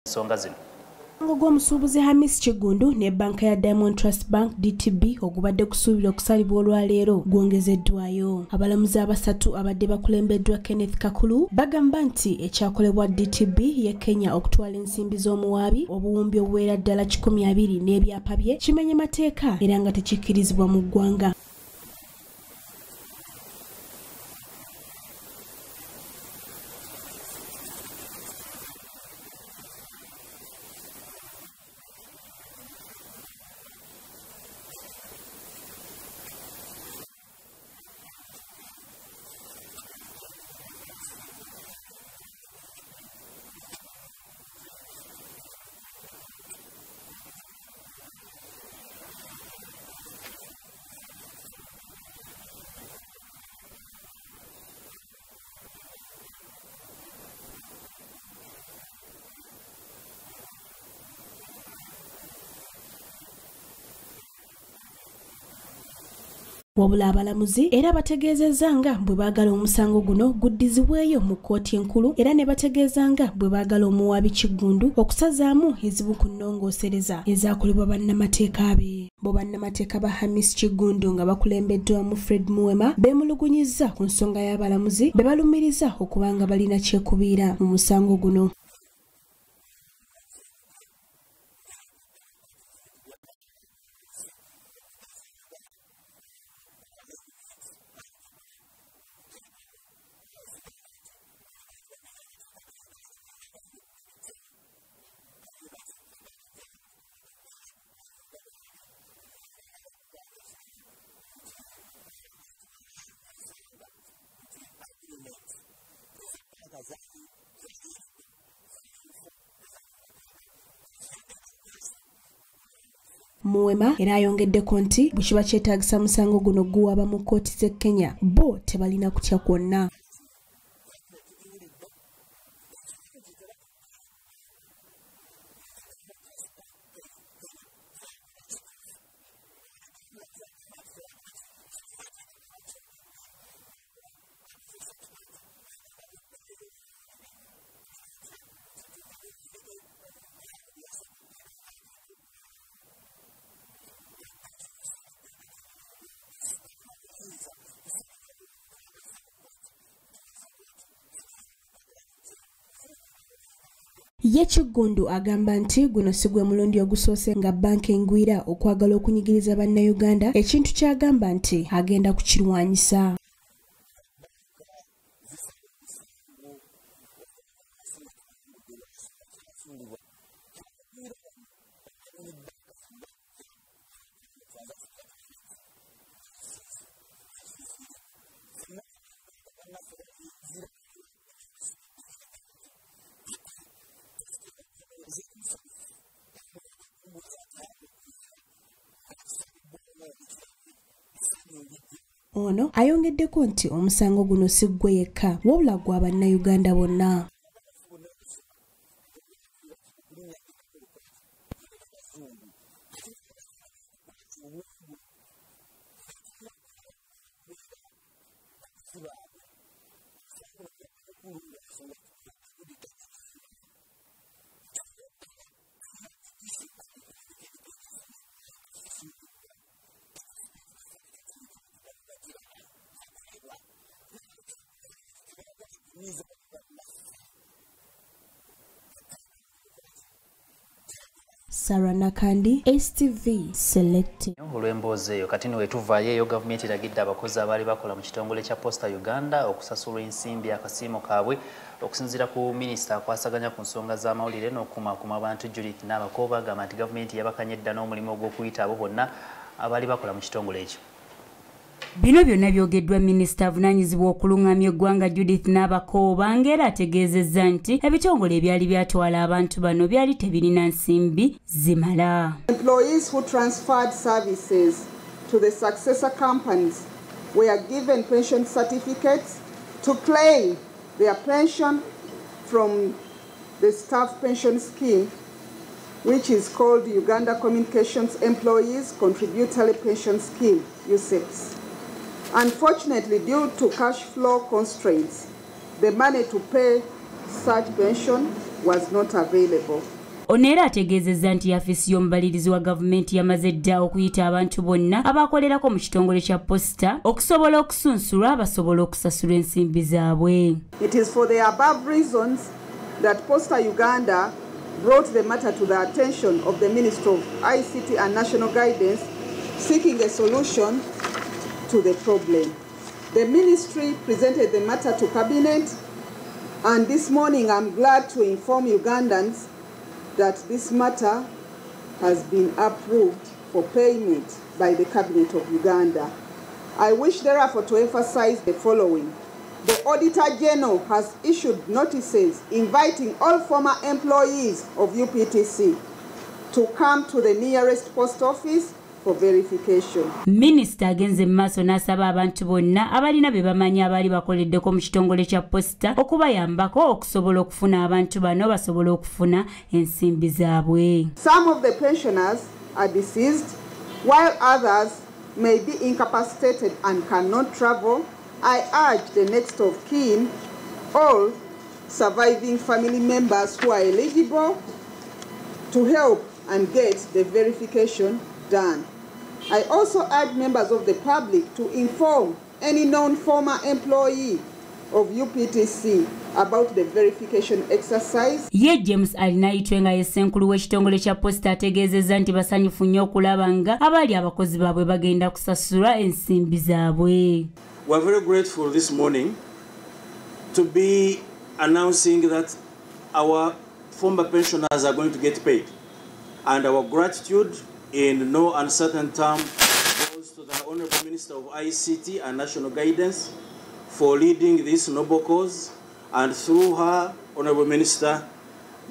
ensonga zino. Gw'omusuubuzi Hamis Kigundu ne banka ya Diamond Trust Bank DTB ogubadde kusuubira okusalibwa olwaleero gwongezeddwayo. Abalamuzi abasatu abadde bakulembeddwa Kenneth Kakulu bagamba nti ekyakolebwa DTB ye Kenya okutwala ensimbi z'omuwaabi obuwumbi obuwera ddala 200 n'ebyapa bye kimenye mateeka era nga tekikkirizibwa mu ggwanga. Wabula abalamuzi era bategeezezza nga bwe baagala omusango guno guddizibweyo mu kkooti enkulu era ne bategeeza nga bwe baagala omuwaabi Kigundu okusazaamu ezibu ku nnongoosereza ezaakolebwa bannamateeka be. Bo bannamateeka ba Hamis Kigundu nga bakulembeddwamu Fred Muwema beemulugunyizza ku nsonga y'abalamuzi be balumiriza okuba nga balina kyekubiira mu musango guno. Muwema era ayongeddeko nti bwe kiba kyetaagisa musango guno guwaba mu kkooti z'e Kenya bo tebalina kutya kwonna. Ye Kigundu agamba nti guno si gwe mulundi ogusoose nga banka engwira okwagala okunyigiriza bannayuganda ekintu ky'agamba nti agenda kukirwanyisa. Ono ayongeddeko nti omusango guno si gwe yekka wabula gwa bannayuganda bonna. Sarah Nakandi, STV Selecting. Olw'emboozi eyo kati niwe tuvaayo eyo gavumenti eragidde abakozi abaali bakola mu kitongole kya Posta Uganda okusasulwa ensimbi akasiimo kaabwe okusinziira ku minisita akwasaganya ku nsonga z'amawulire n'okukumaakuma abantu Judith Nabakooba agamba nti gavumenti yabakanya edda n'omulimu ogw'okuyita abo bonna abaali bakola mu kitongole ekyo. Bino byonna byogeddwa minisita avunaanyizibwa okulungamya eggwanga Judith Nabakooba ng'era ategeezezza nti ebitongole ebyali byatwala abantu bano byali tebirina nsimbi zimala. Employees who transferred services to the successor companies were given pension certificates to claim their pension from the staff pension scheme, which is called Uganda Communications Employees Contributory Pension Scheme, UCEPS. Unfortunately, due to cash flow constraints, the money to pay such pension was not available. Onera ategeezezza nti afisi y'omubalirizi wa gavumenti yamaze dda okuyita abantu bonna abakolerako mu kitongole kya posta okusobola okusunsulwa basobola okusasula ensimbi zaabwe. It is for the above reasons that Posta Uganda brought the matter to the attention of the Minister of ICT and National Guidance, seeking a solution to the problem. The ministry presented the matter to Cabinet, and this morning I'm glad to inform Ugandans that this matter has been approved for payment by the Cabinet of Uganda. I wish therefore to emphasize the following. The Auditor General has issued notices inviting all former employees of UPTC to come to the nearest post office for verification. Minister agenze maaso n'asaba abantu bonna abalina be bamanyi abali bakoleddeko mu kitongole kya posta okubayambako okusobola okufuna abantu bano basobola okufuna ensimbi zaabwe. Some of the pensioners are deceased, while others may be incapacitated and cannot travel. I urge the next of kin, all surviving family members who are eligible, to help and get the verification done. I also urge members of the public to inform any known former employee of UPTC about the verification exercise. Ye James alinaitwe nga yesenkulu w'ekitongole kya posta ategeezezza nti basanyufu nnyo okulaba nga abali abakozi baabwe bagenda kusasula ensimbi zaabwe. We are very grateful this morning to be announcing that our former pensioners are going to get paid, and our gratitude in no uncertain term goes to the Honourable Minister of ICT and National Guidance for leading this noble cause, and through her, Honourable Minister,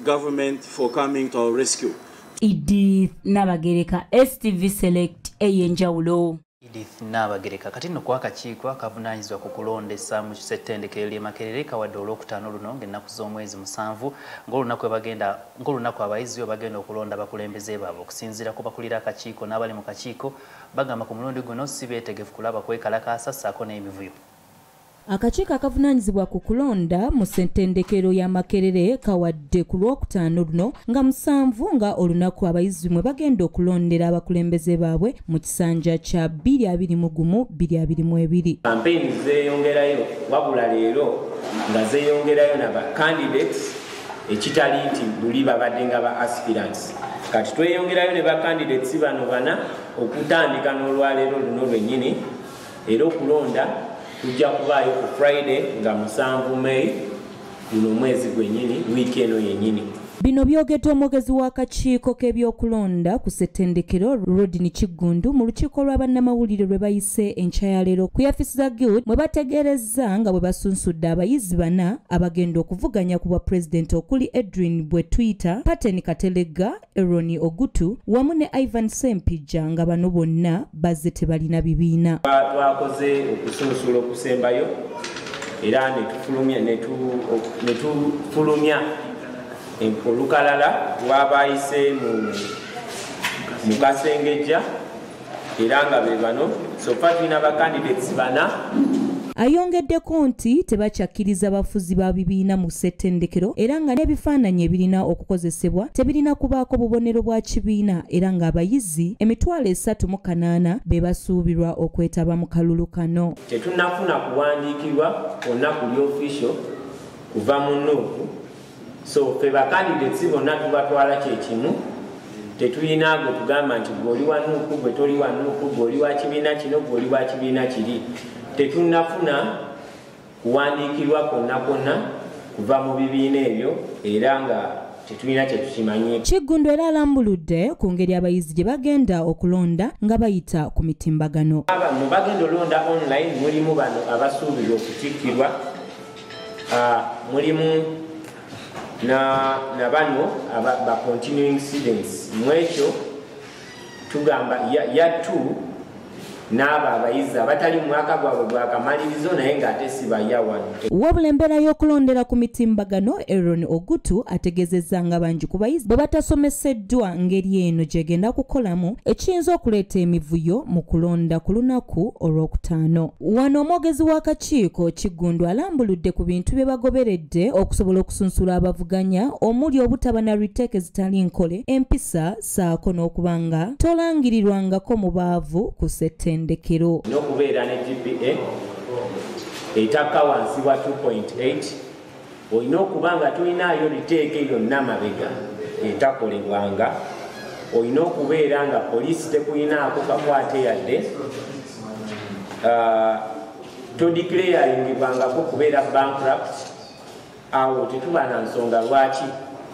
government for coming to our rescue. Edith Nabagereka, STV Select, Ey'enjawulo. Edith Nabagereka kati nno kwakakiiko akavunaanyizibwa ku kulondesa mu kisettendekero ly'e Makerere kawadde olwokutaano luno ng'ennaku z'omwezi 7 ng'olunaku abayizi bagenda okulonda abakulembeze baabwe. Okusinziira ku bakulira akakiiko n'abali mu kakiiko bagamba ku mulundi guno si beetegefu kulaba kwekalakaasa ssaako n'emivuyo. Akakiiko akavunaanyizibwa ku kulonda mu ssettendekero ya Makerere kawadde ku lwokutaano luno nga 7 nga olunaku abayizi mwe bagenda okulondera abakulembeze baabwe mu kisanja kya 2021-2022. Kampeyini zeeyongerayo wabula leero nga zeeyongerayo n'aba candidates ekitali nti luli babadde nga ba aspirants. Kati tweyongerayo ne ba candidates bano bana okutandika n'olwaleero luno lwennyini era okulonda tujja kubaayo ku Friday nga 7 May guno mwezi gwennyini wiiki eno yennyini. Bino byogedde omwogezi w'akakiiko k'ebyokulonda ku ssettendekero Rodney Kigundu mu lukiiko lwa bannamawulire lwe bayise enkya ya leero ku yafisi za Guild mwe bategeerezza nga bwe basunsudde abayizi bana abagenda okuvuganya ku bwa pulezidenti okuli Edwin Bwetwita, Paten Katelega, Eroni Ogutu wamu ne Ivan Sempijja nga bano bonna bazze tebalina bibiina. Twakoze okusunsula okusembayo era ne tufulumya olukalala lwabayise mu Kasengejja era nga be bano sofa tulina bacandidates bana. Ayongeddeko nti tebakyakkiriza bafuzi ba bibiina mu ssettendekero era nga n'ebifaananyi ebirina okukozesebwa tebirina kubaako bubonero bwa kibiina era ng'abayizi 3,800 be basuubirwa okwetaba mu kalulu kano. Tetunnafuna kuwandiikibwa kwonna kuli official kuva mu Nuupu. So fe bacandidates bonna tubatwala kyekimu, tetuyinaago tugamba nti gw'oli wa Nuupu gwe toli wa Nuupu, gw'oli wa kibiina kino gw'oli wa kibiina kiri. Tetunnafuna kuwandiikirwa kwonna kuva mu bibiina ebyo era nga tetulina kye tukimanyi. Kigundu era alambuludde ku ngeri abayizi gye bagenda okulonda nga bayita ku mitimbagano. Mu bagenda olonda online mulimu bano abasuubirwa okutikkirwa, mulimu na bano ba continuing students. Mwekyo tugamba ya 2 n'abo abayizi abatali mu mwaka gwabwe gwakamalirizo naye ng'ate si bayawadde. Wabula embeera y'okulondera ku mitimbagano, Aaron Ogutu ategeezezza nga bangi ku bayizi bwe batasomeseddwa ngeri eno gyegenda kukolamu ekiyinza okuleeta emivuyo mu kulonda ku lunaku olwokutaano. Wano omwogezi w'akakiiko Kiggundu alambuludde ku bintu bye bagoberedde okusobola okusunsula abavuganya omuli obutaba na riteeke ezitali nkole, empisa saako n'okubanga tolangirirwangako mu baavu ku ssettendekero. N'okubeera ne GPA etakka wansi wa 2.8 olina okuba nga tulinayo riteeke yonna mabega etakolebwanga. Olina okubeera nga poliisi tekuyinaako kakwate yadde todeclaringibwangako kubeera bankrupt. Awo tetuba na nsonga lwaki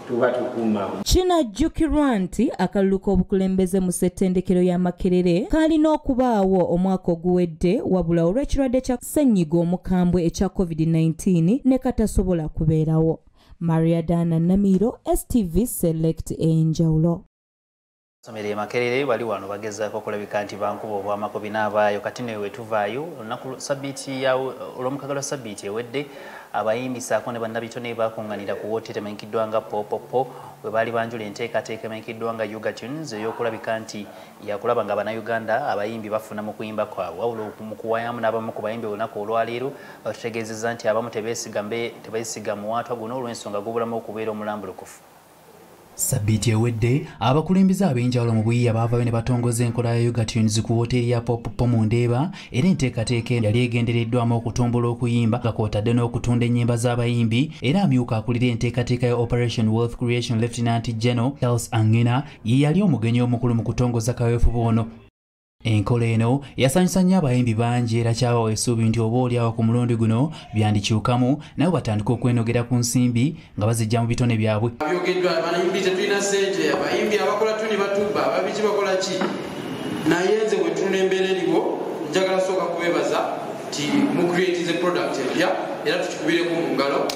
tuba tukumamu. Kinajjukirwa nti akalulu k'obukulembeze mu ssettendekero ya Makerere kalina okubaawo omwaka oguwedde wabula olw'ekirwadde kya ssennyiga omukambwe ekya COVID-19 ne katasobola kubeerawo. Maria Dana Namiro, STV Select Ey'enjawulo. Somere Makerere bali wano bagezaako okulabika nti bankuba obwamako binabaayo kati ne wetuvaayo olunaku sabbiiti ya olw'omukagala sabbiiti ewedde abayimbi saako ne bannabitone bakunganira ku wooteri emanyikiddwa nga Popopo bwe baali banjula enteekateeka emanyikiddwa nga Ugatunes ey'okulabika nti yakulaba nga Bannayuganda abayimbi bafuna mu kuyimba kwabwe wabula mu kuwaayamu n'abamu ku bayimbi olunaku olwaleero batutegeezezza nti abamu tebeesiga mu waatwa guno olw'ensonga g'obulamu okubeera omulambulukufu. Sabbiiti ewedde abakulembeze ab'enjawulo mu buyiiya baavaayo ne batongoza enkola ya Ugatunes ku wooteri ya Popopo mu Ndeeba era enteekateeka yali egendereddwamu okutumbula okuyimba nga kw'otadde n'okutunda ennyimba z'abayimbi era amyuka akulira enteekateeka ya Operation Wealth Creation Lieutenant General Charles Angina ye yali omugenyi omukulu mu kutongoza kaweefube ono. Enkola eno yasanyusa nnyo abayimbi bangi era kyabawa essuubi nti oboolyawo ku mulundi guno byandikyukamu nabo batandika okwenogera ku nsimbi nga bazijja mu bitone byabwe. Byogeddwa abayimbi tetulina ssente, abayimbi abakola tuni batubba, ababiki bakola ki? Naye nze bwe tuna embeera eriwo njagala sooka kubeebaza nti mu creatize product empya era tukikubireko mu ngalo.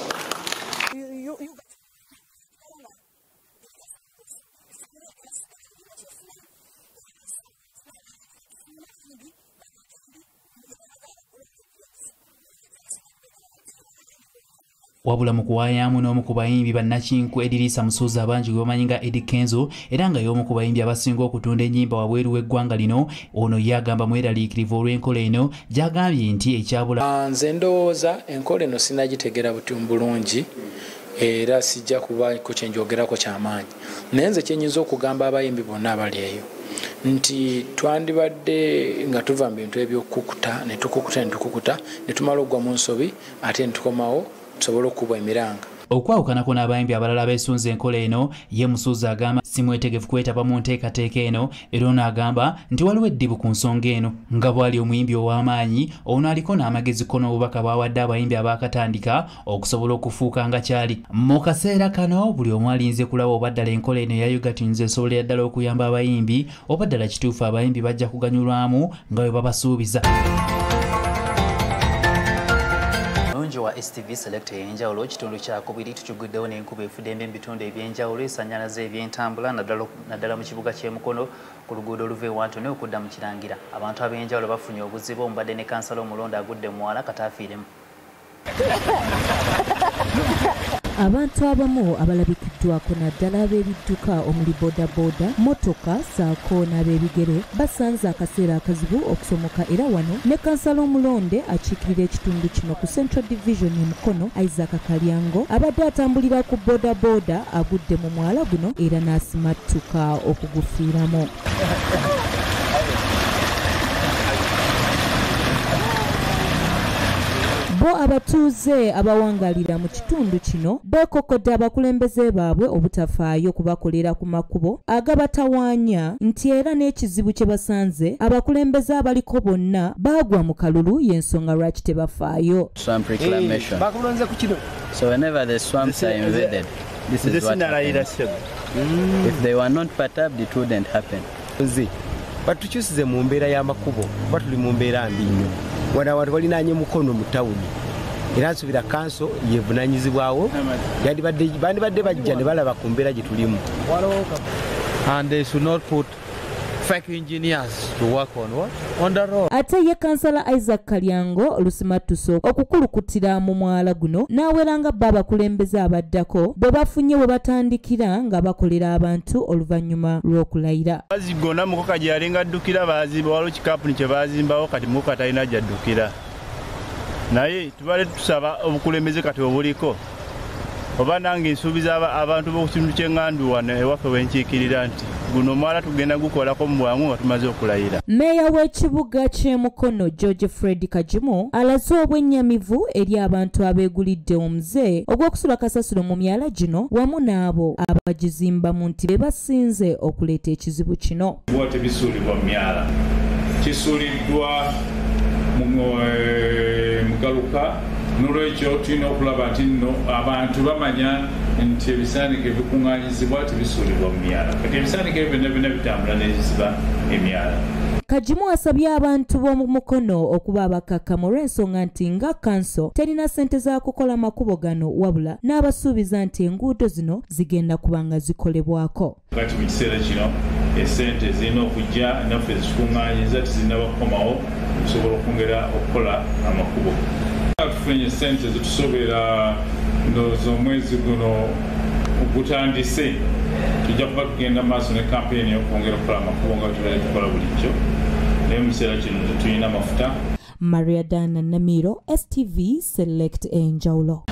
Wabula mu kuwaayamu n'omu ku bayimbi bannakinku Edirisa Musuuza abangi gwe bamanyi nga Eddie Kenzo era nga y'omu ku bayimbi abasinga okutunda ennyimba wabweru w'eggwanga lino ono yagamba mweraliikirivu olw'enkola eno gy'agambye nti ekyabula. Nze ndowooza enkola eno sinnagitegera bulungi era sijja kubaako kye njogerako ky'amaanyi. Naye nze kye nnyinza okugamba abayimbi bonna abali eyo nti twandibadde nga tuva mu bintu eby'okukukuta ne tukukuta ne tumala okugwa mu nsobi ate ne tukomawo tusobola okubwa emiranga. Okwawukanako n'abayimbi abalala abeesunza enkola eno ye Musuuza agamba si mwetegefu kwetaba mu nteekateeka eno era ono agamba nti waliwo eddibu ku nsonga eno nga bw'ali omuyimbi ow'amaanyi ono aliko n'amagezi ko n'obubaka bw'awadde abayimbi abaakatandika okusobola okufuuka nga kyali. Mu kaseera kano buli omu alinze kulaba oba ddala enkola eno eya Ugatunes esobolera ddala okuyamba abayimbi oba ddala kituufu abayimbi bajja kuganyulwamu nga bwe babasuubiza. Wa STV Select Ey'enjawulo kitundu kyakubiri tukiguddewo n'enkuba efudembe mu bitundu eby'enjawulo esannyalaza eby'entambula naddala mu kibuga ky'Emukono ku luguudo oluva e Wantone okudda mu Kirangira. Abantu ab'enjawulo bafunye obuzibu omubadde ne kansala omulonde agudde muwala kataafiiremu. Abantu abamu abalabikiddwako naddala ab'ebidduka omuli bodaboda, motoka saako n'ab'ebigere basanze akaseera akazibu okusomoka era wano ne kansala omulonde akiikirira ekitundu kino ku Central Division Mukono Isaac Kalyango abadde atambulira ku bodaboda agudde mu mwala guno era n'asimattuka okugufiiramu. Bo abatuuze abawangalira mu kitundu kino beekokodde abakulembeze baabwe obutafaayo kubakolera ku makubo agabatawaanya nti era n'ekizibu kye basanze abakulembeze abaliko bonna baagwa mu kalulu y'ensonga lwaki tebafaayo. Bakulonze ku kino. So whenever the swamps are invaded, this is what happens. If they were not perturbed, it wouldn't happen. Batukyusize mu mbeera y'amakubo kuba tuli mu mbeera mbi nnyo. Wano abantu balinaanye Mukono mu tawuni era nsubira kanso yevunaanyizibwawo bandibadde bajja ne balaba ku mbeera gye tulimu. And they should not put fake engineers to work on what? On the road. Ate ye kansala Isaac Kalyango lusimatuso okukulukutira mu mwala guno n'aweranga baba kulembeza abaddako bwe bafunye we batandikira nga bakolera abantu oluvannyuma lw'okulayira. Bazigona mukoka gyalinga ddukira bazimba waliwo kikampuni kye bazimbawo kati mukoka talina gy'addukira. Naye tubale tusaba obukulembeze kati obuliko oba nange nsuubiza abantu b'okukitundu ky'Enganda wano ewaffe wenkiikirira nti guno mwala tugenda gukolako mu bwangu nga tumaze okulayira. Mmeeya w'ekibuga ky'e Mukono George Fred Kajimu alaze obwennyamivu eri abantu abeegulidde omuze ogw'okusula kasasiro mu myala gino wamu n'abo abagizimbamu nti be basinze okuleeta ekizibu kino. Tebisuulibwa mu myala kisuuliddwa mugaluka n'olwekyo tulina okulaba nti nno abantu bamanya nti ebisaanike bikuŋŋaanyizibwa tebisuulibwa mu myala kati ebisaanike byonna byonna bitambula n'eziziba emyala. Kajimu asabye abantu b'omu Mukono okuba abakakkamu olw'ensonga nti nga kanso terina ssente za kukola makubo gano wabula n'abasuubiza nti enguudo zino zigenda kuba nga zikolebwako. Kati mu kiseera kino essente zirina okujja naffe zikuŋŋaanyiza tizinnaba kukomawo okusobola okwongera okukola amakubo. Tufunye essente zitusobera ndowooza omwezi guno ogutandise tujja kuba tugenda maaso ne kampeyini y'okwongera okukola amakubo nga tubadde tukola bulijjo naye mu kiseera kino tetulina mafuta. Maria Dana Namiro, STV Select Ey'enjawulo.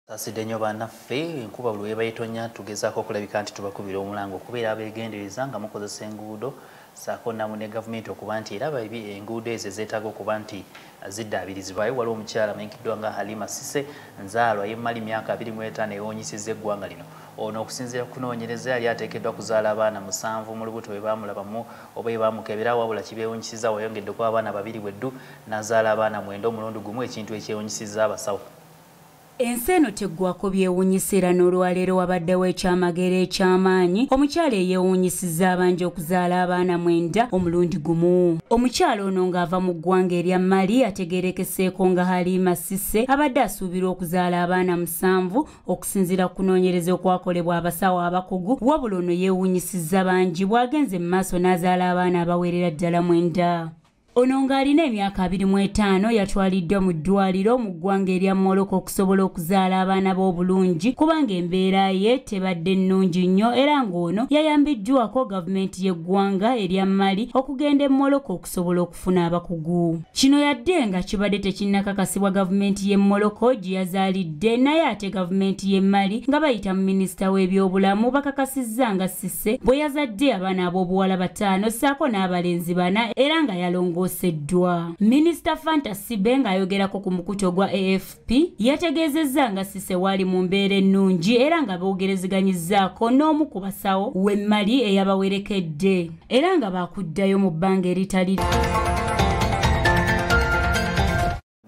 Asidde nnyo bannaffe enkuba buli weba yetonya tugezaako okulabika nti tubakubira omulango okubeera abeegendereza nga mukozesa enguudo saako namu ne gavumenti okuba nti era enguudo ezo zeetaaga okuba nti ziddaabirizibwayo. Waliwo omukyala amanyikiddwa nga Halima Sise nzaalwa yemmali myaka 25 ewunyisizza eggwanga lino. Ono okusinziira ku kunoonyereza yali ateekeddwa kuzaala abaana 7 mu lubuto bwe baamulabamu oba bwe baamukebera wabula kibeewunyisizza wayongeddeko abaana 2 bweddu n'azaala abaana 9 omulundi gumu ekintu ekyewunyisizza abasawo. Ensi eno teggwako byewunyisira n'olwaleero wabaddewo ekyamagero eky'amaanyi omukyala eyeewunyisizza abanje okuzaala abaana 9 omulundi gumu. Omukyala ono ng'ava mu ggwanga erya Mali ategeerekeseeko nga Halima Sise abadde asuubira okuzaala abaana 7 okusinziira ku kunoonyereza okwakolebwa abasawo abakugu wabula ono yeewunyisizza bangi bw'agenze mu maaso n'azaala abaana abawerera ddala 9. Ono ng'alina emyaka 25 yatwaliddwa mu ddwaliro mu ggwanga erya Morocco okusobola okuzaala abaana b'obulungi kubanga embeera ye tebadde nnungi nnyo era ng'ono yayambiddwako gavumenti y'eggwanga erya Mali okugenda e Morocco okusobola okufuna abakugu. Kino yadde nga kibadde tekinnakakasibwa gavumenti y'e Morocco gye yazaalidde naye ate gavumenti y'e Mali nga bayita mu minisita w'ebyobulamu bakakasizza nga Sise bwe yazadde abaana ab'obuwala 5 ssaako n'abalenzi 4 era nga yalongo oseddwa. Minisita Fantasy Benga ayogerako ku mukuto gwa AFP yategeezezza nga Sise wali mu mbeera ennungi era nga boogerezeganyizzaako n'omu ku basawo w'emmali eyabawerekedde era nga baakuddayo mu bbanga eritali.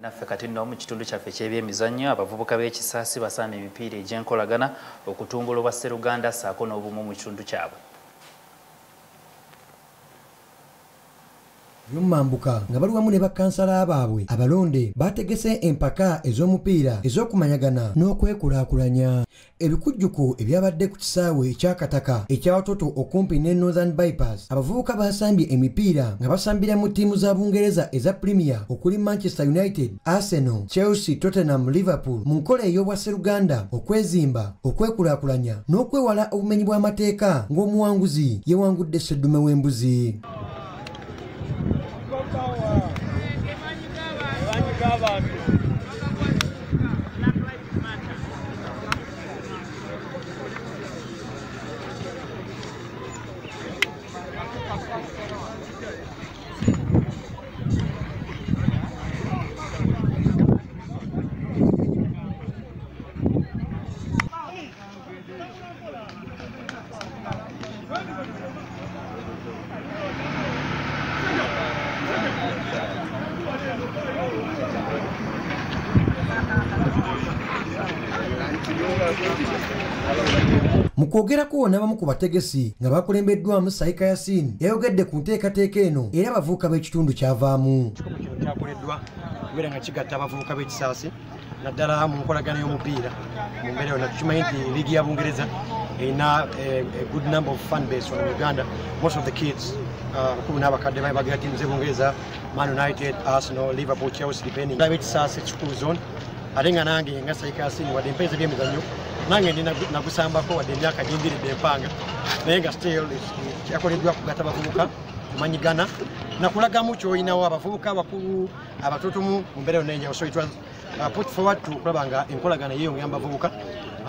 Naffe kati nno mu kitundu kyaffe ky'ebyemizannyo abavubuka b'ekisaasi basaana emipiira egy'enkolagana okutumbula obwa Sseruganda ssaako n'obumu mu kitundu kyabwe. Lumambuka nga bali wamu ne bakansala baabwe abalonde bategese empaka ez'omupiira ez'okumanyagana n'okwekulaakulanya. Ebikujjuko ebyabadde ku kisaawe ekyakataka ekyawatoto okumpi ne Northern Bypass abavubuka basambye emipiira nga basambira mu ttiimu za Bungereza eza Premier okuli Manchester United, Arsenal, Chelsea, Tottenham, Liverpool mu nkola ey'obwa Sseruganda okwezimba, okwekulaakulanya n'okwewala obumenyi bw'amateeka ng'omuwanguzi yewangudde Sseddume w'embuzi. Mukwogerako n'abamu ku bategesi nga bakulembeddwamu Saika Yasin yayogedde ku nteekateeka eno era abavubuka b'ekitundu kyavaamu. Kyakoleddwa kubeera nga kigatta abavubuka b'ekisaasi naddala mu nkolagana y'omupiira mu mbeera yonna tukimanyi nti liigi ya Bungereza erina a good number of fan base from Uganda. Most of the kids n'abakadde bagira teams ebungereza, Man United, Arsenal, Liverpool, Chelsea, depending private sasa ekikulu zone. Ate nga nange nga Saikasini wadde mpenzi byemizannyo nange ndi nagusambako wadde emyaka gyembiridde empanga naye nga still kyakoleddwa kugatta abavubuka kumanyigana nakulagamu ky'olinawo abavubuka abakulu abatotomu mu mbeera yonna enjawulo. So it was put forward to kulaba nga enkolagana yeeyongera mu bavubuka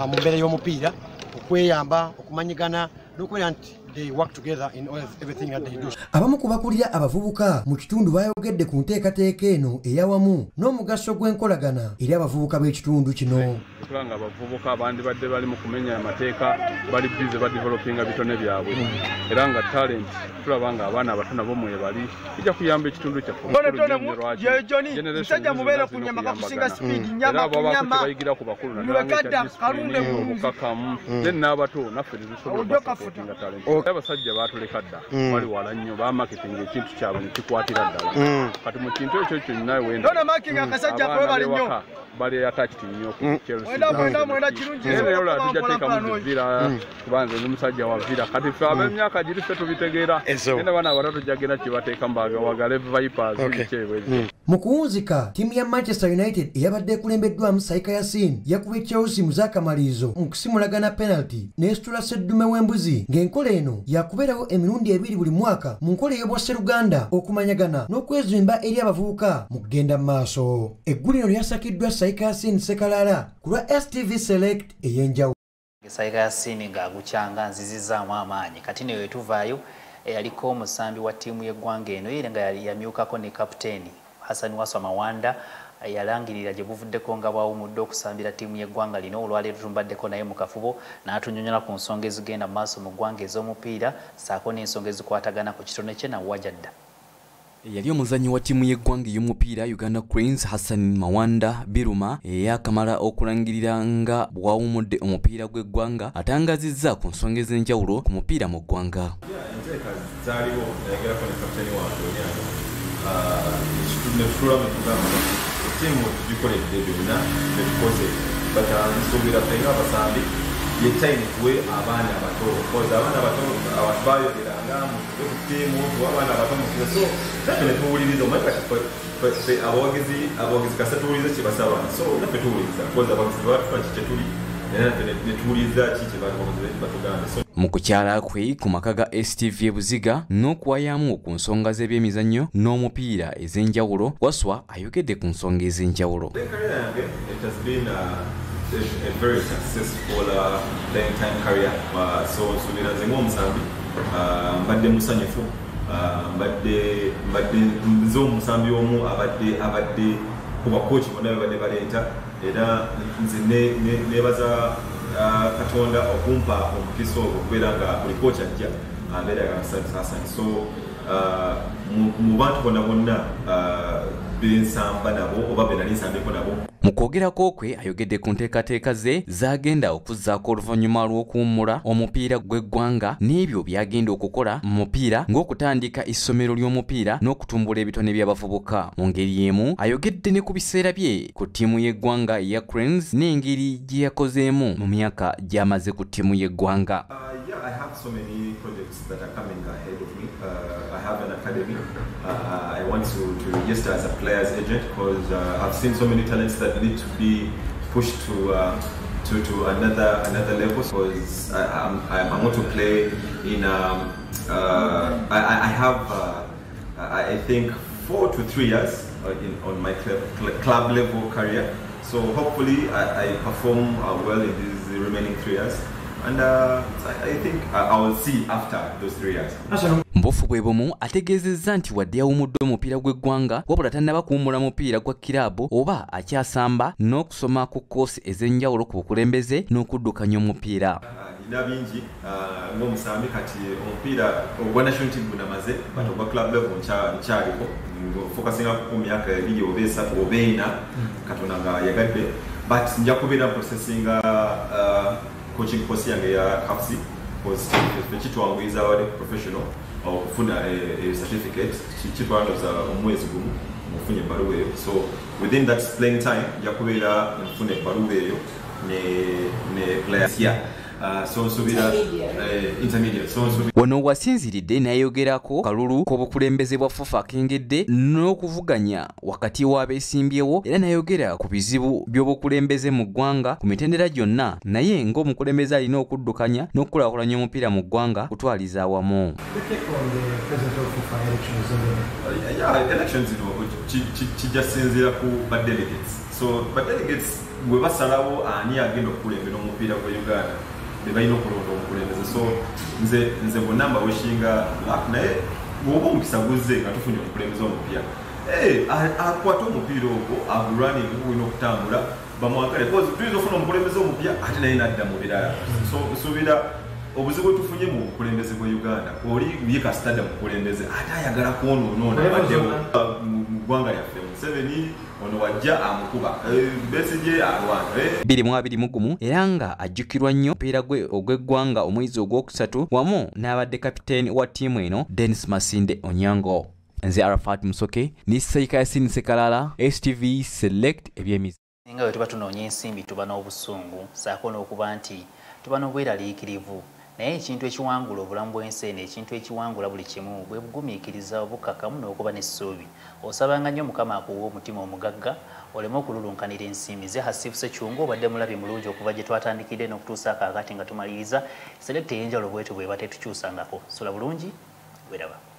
mu mbeera y'omupiira okweyamba okumanyigana n'okubeera nti they work together in everything that they do. Abamu ku bakulira abavubuka mu kitundu bayogedde ku nteekateeka eno eyawamu n'omugaso gw'enkolagana eri abavubuka b'ekitundu kino. Tulanga abavubuka abandi badde bali mu kumenya amateeka bali bize ba developinga bitone byabwe era nga talent tulaba nga abaana abatono bo mwe bali kijja kuyamba ekitundu kyaffe. Musajja mubeera ku nyama kakusinga speed nyama ku nyama bayigira ku bakulu na kalunde mukakamu then n'abato naffe tusobola okufutinga talent. Abasajja baatuleka dda bali wala nnyo ba marketing ekintu kyabwe ne kikwatira ddala kati mu kintu ekyo kyonna wenda dona marketing akasajja ko bali nnyo bali attached nnyo ku Chelsea mwenda kirungi era tujateeka mu vira kubanze n'omusajja wa vira kati ffe ab'emyaka giri ffe tubitegeera era bana abatatu jagenda kibateeka mbaga wagale Vipers bikyebwe. Mu kuwunzika ttiimu ya Manchester United eyabadde ekulembeddwamu Saikasini yakubye Chelsea mu z'akamalirizo mu kusimulagana penalty n'esitula sseddume w'embuzi ng'enkola eno yakubeerawo emirundi ebiri buli mwaka mu nkola ey'obwassa Luganda okumanyagana n'okwezimba eri abavubuka mu kugenda mu maaso. Eggulu lino lyasakiddwa Saikasini Sekalala ku lwa STV Select Ey'enjawulo. Saikasini ng'agukyanga nzizizaamu amaanyi kati ne wetuvaayo eyaliko omusambi wa ttiimu y'eggwanga eno era nga yamyukako ne kapiteeni Hassan Waswa Mawanda yalangirira gye buvuddeko nga bwawumudde okusambira ttiimu y'eggwanga lino olwaleero tumbaddeko naye mu kafubo n'atunyonnyola ku nsonga ezigenda mu maaso mu ggwanga ez'omupiira ssaako n'ensonga ezikwatagana ku kitone kye nawajjadda. Yali omuzannyi wa ttiimu y'eggwanga ey'omupiira Uganda Cranes Hassan Mawanda Biruma eyakamala okulangirira nga bwawumudde omupiira gw'eggwanga atangazizza ku nsonga ez'enjawulo ku mupiira mu ggwanga. Yetaine kuwe abana abato koza abana abato ababayogeranga mu timu abana abato mu so naffe tuwuliriza omwaka fe abawagizi kasatuwuliriza kye basaba so naffe tuwuliriza koza abagizi batufuna kye tuli era netuwuliriza kiki batugamba. Mu kukyala kwe ku maka ga STV Buziga n'okuwayamu ku nsonga z'ebyemizannyo n'omupiira ez'enjawulo Waswa ayogedde ku nsonga ez'enjawulo. A very successful playing time career. So nze ng'omusambi mbadde musanyufu mbadde nze omusambi omu abadde ku bakochi bonna babadde baleeta era nze nebaza Katonda okumpa omukisa ogwo okubeera nga buli kochi ajja abeera yagasasani so mu bantu bonna bensamba nabo oba be nali nsambeko nabo. Mu kwogerako kwe ayogedde ku nteekateeka ze zagenda okuzzaako oluvannyuma lw'okuwummula omupiira gw'eggwanga n'ebyo byagenda okukola mu mupiira ng'okutandika essomero ly'omupiira n'okutumbula ebitone by'abavubuka. Mu ngeri emu ayogedde ne ku biseera bye ku ttiimu y'eggwanga eya Cranes n'engeri gye yakozeemu mu myaka gy'amaze ku ttiimu y'eggwanga. I have so many projects that are coming ahead of me. I have an academy. I want to register as a player's agent because I've seen so many talents that need to be pushed to another level. Because I want to play in. I have I think 4 to 3 years on my club level career. So hopefully I perform well in these remaining 3 years. And I think I will see after those 3 years. Mbofu bwe bumu ategeezezza nti wadde yawumuddwe omupiira gw'eggwanga wabula tannaba kuwummula mupiira gwa kiraabu oba akyasamba n'okusoma ku koosi ez'enjawulo ku bukulembeze n'okuddukanya omupiira. Nina bingi ng'omusambi kati omupiira ogwa national team gunamaze but ogwa club level nkyaliko focusinga ku myaka 2 oba 3 oba 4 Katonda nga yagadde but nja kubeera processinga coaching course yange ya KFC because kitwanguyiza abadde professional okufuna a certificate kitwandoza omwezi gumu mufunye ebbaluwa eyo so within that playing time nja kubeera nfuna ebbaluwa eyo ne players so nsubira intermediate so wano wasinziridde n'ayogerako kalulu k'obukulembeze bwa FUFA akengedde n'okuvuganya wakati w'abeesimbyewo era n'ayogera ku bizibu by'obukulembeze mu ggwanga ku mitendera gyonna naye ng'omukulembeze alina okuddukanya n'okukulaakulanya omupiira mu ggwanga kutwaliza awamu. Elections kijja sinzira ku badelegates so badelegates bwe basalawo ani agenda okukulembera omupiira gwa Uganda bebalina okulonda omukulembeze so nze bonna mbaweshinga naye bw'oba omukisa guzze nga tufunye omukulembeze omupiira akwate omupiira ogwo agulwani gulina okutambula bamwagale tuyinza ofuna omukulembeze omupya ate naye nadda mu birala so nsuubira obuzibu tufunye mu bukulembeze bwa Uganda oli ye kastada mukulembeze ate ayagala kwonoona abaddewo mu ggwanga lyaffe Museveni ono wajja amukuba Besigye alwana 2021 era nga ajjukirwa nnyo omupiira gwe ogw'eggwanga omwezi ogwokusatu wamu n'abadde kapiteeni wa ttiimu eno Dennis Masinde Onyango. Nze Arafat Musoke ni Saika Yasin Sekalala STV Select ebyemizi. Nga bwe tuba tunoonya ensimbi tuba n'obusungu saako n'okuba nti tuba n'obweraliikirivu naye ekintu ekiwangula obulamu bw'ensi eno ekintu ekiwangula buli kimu bwe bugumiikiriza obukakamu n'okuba n'essuubi osabanga nnyo Mukama akuwa omutima omugagga oleme okululunkanira ensimbi ze Hasifu Sekyungu obadde mulabi mulungi okuva gye twatandikidde n'okutuusa akaakati nga tumaliriza Select ey'enjawulo bwetu bweba tetukyusangako sula bulungi weraba.